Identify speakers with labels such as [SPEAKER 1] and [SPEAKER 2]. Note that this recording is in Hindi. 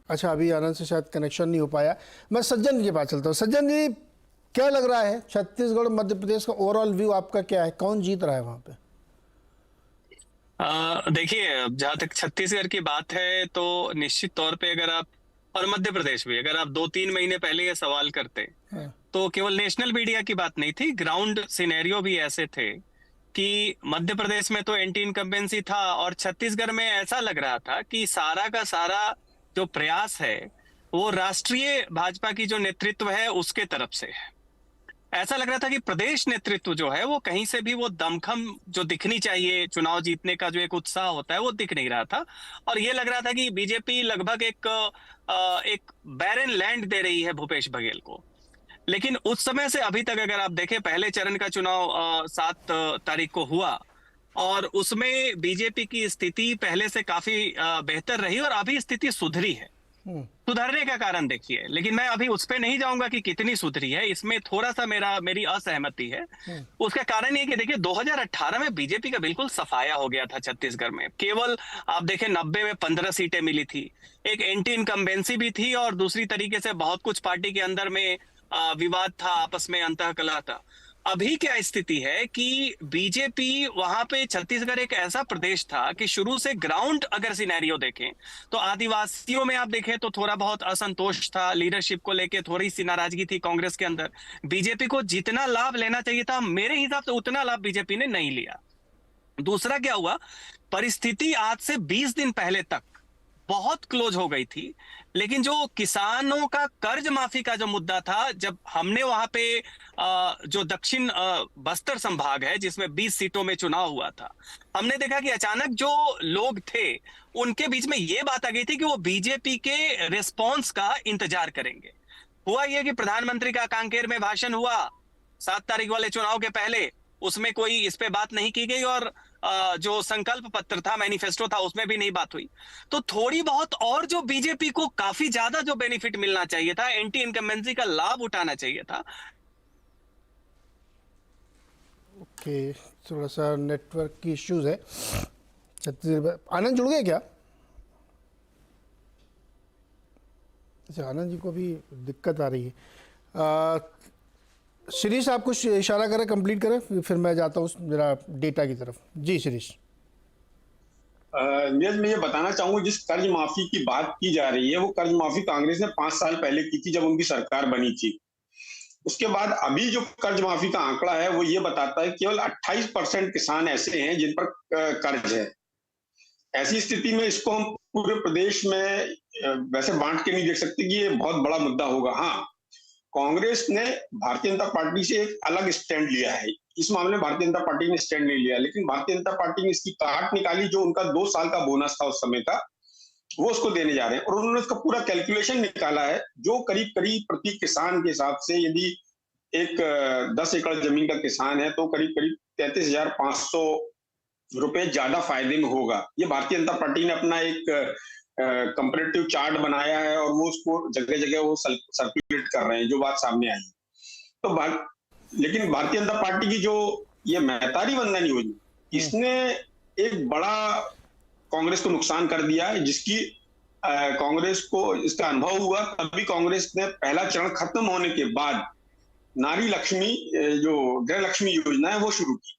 [SPEAKER 1] अच्छा, अभी आनंद से शायद कनेक्शन नहीं हो पाया। मैं सज्जन के पास चलता हूँ। सज्जन जी, क्या लग रहा है छत्तीसगढ़ मध्य प्रदेश का ओवरऑल व्यू आपका क्या है? कौन जीत रहा है वहां पे?
[SPEAKER 2] देखिए, जहां तक छत्तीसगढ़ की बात है तो निश्चित तौर पे अगर आप, और मध्य प्रदेश भी, अगर आप 2-3 महीने पहले ये सवाल करते
[SPEAKER 1] हाँ।
[SPEAKER 2] तो केवल नेशनल मीडिया की बात नहीं थी, ग्राउंड सिनेरियो भी ऐसे थे कि मध्य प्रदेश में तो एंटी इनकम्बेंसी था और छत्तीसगढ़ में ऐसा लग रहा था कि सारा का सारा जो प्रयास है वो राष्ट्रीय भाजपा की जो नेतृत्व है उसके तरफ से है। ऐसा लग रहा था कि प्रदेश नेतृत्व जो है वो कहीं से भी वो दमखम जो दिखनी चाहिए, चुनाव जीतने का जो एक उत्साह होता है वो दिख नहीं रहा था। और ये लग रहा था कि बीजेपी लगभग एक बैरन लैंड दे रही है भूपेश बघेल को। लेकिन उस समय से अभी तक अगर आप देखें, पहले चरण का चुनाव 7 तारीख को हुआ और उसमें बीजेपी की स्थिति पहले से काफी बेहतर रही और अभी स्थिति सुधरी है। सुधरने का कारण देखिए, लेकिन मैं अभी उस पे नहीं जाऊंगा कि कितनी सुधरी है, इसमें थोड़ा सा मेरी असहमति है। उसका कारण ये कि देखिए 2018 में बीजेपी का बिल्कुल सफाया हो गया था छत्तीसगढ़ में। केवल आप देखें 90 में 15 सीटें मिली थी, एक एंटी इनकम्बेंसी भी थी और दूसरी तरीके से बहुत कुछ पार्टी के अंदर में विवाद था, आपस में अंतःकलह था। अभी क्या स्थिति है कि बीजेपी वहां पे, छत्तीसगढ़ एक ऐसा प्रदेश था कि शुरू से ग्राउंड अगर सिनेरियो देखें तो आदिवासियों में आप देखें तो थोड़ा बहुत असंतोष था, लीडरशिप को लेके थोड़ी सी नाराजगी थी कांग्रेस के अंदर। बीजेपी को जितना लाभ लेना चाहिए था मेरे हिसाब से उतना लाभ बीजेपी ने नहीं लिया। दूसरा क्या हुआ, परिस्थिति आज से 20 दिन पहले तक बहुत क्लोज हो गई थी, लेकिन जो किसानों का कर्ज माफी का जो मुद्दा था, जब हमने वहां पे जो दक्षिण बस्तर संभाग है जिसमें 20 सीटों में चुनाव हुआ था, हमने देखा कि अचानक जो लोग थे उनके बीच में ये बात आ गई थी कि वो बीजेपी के रिस्पॉन्स का इंतजार करेंगे। हुआ ये कि प्रधानमंत्री का कांकेर में भाषण हुआ 7 तारीख वाले चुनाव के पहले, उसमें कोई इस पे बात नहीं की गई और जो संकल्प पत्र था, मैनिफेस्टो था, उसमें भी नहीं बात हुई। तो थोड़ी बहुत और जो बीजेपी को काफी ज्यादा जो बेनिफिट मिलना चाहिए था, एंटी इनकम्बेंसी का लाभ उठाना चाहिए था।
[SPEAKER 1] ओके, थोड़ा सा नेटवर्क की इश्यूज है छत्तीसगढ़। आनंद जुड़ गए क्या? अच्छा, आनंद जी को भी दिक्कत आ रही है। शिरीष, आप कुछ इशारा करें, कंप्लीट करें, फिर मैं जाता हूँ मेरा डेटा की तरफ। जी शिरीष।
[SPEAKER 3] नीरज, मैं ये बताना चाहूंगा, जिस कर्ज माफी की बात की जा रही है वो कर्ज माफी कांग्रेस ने 5 साल पहले की थी जब उनकी सरकार बनी थी। उसके बाद अभी जो कर्ज माफी का आंकड़ा है वो ये बताता है केवल 28% किसान ऐसे हैं जिन पर कर्ज है। ऐसी स्थिति में इसको हम पूरे प्रदेश में वैसे बांट के नहीं देख सकते कि ये बहुत बड़ा मुद्दा होगा। हाँ, कांग्रेस ने भारतीय जनता पार्टी से एक अलग स्टैंड लिया है। इस मामले में भारतीय जनता पार्टी ने स्टैंड नहीं लिया, लेकिन भारतीय जनता पार्टी ने इसकी काट निकाली, जो उनका 2 साल का बोनस था उस समय का, वो उसको देने जा रहे हैं। और उन्होंने उसका पूरा कैलकुलेशन निकाला है, जो करीब करीब प्रति किसान के हिसाब से, यदि एक 10 एकड़ जमीन का किसान है तो करीब करीब 33,500 रुपए ज्यादा फायदे में होगा। ये भारतीय जनता पार्टी ने अपना एक कंपैरेटिव चार्ट बनाया है और वो उसको जगह जगह वो सर्कुलेट कर रहे हैं, जो बात सामने आई है। तो लेकिन भारतीय जनता पार्टी की जो ये महतारी वंदन योजना, इसने एक बड़ा कांग्रेस को नुकसान कर दिया है, जिसकी कांग्रेस को इसका अनुभव हुआ। तभी कांग्रेस ने पहला चरण खत्म होने के बाद नारी लक्ष्मी, जो गृह लक्ष्मी योजना है, वो शुरू की।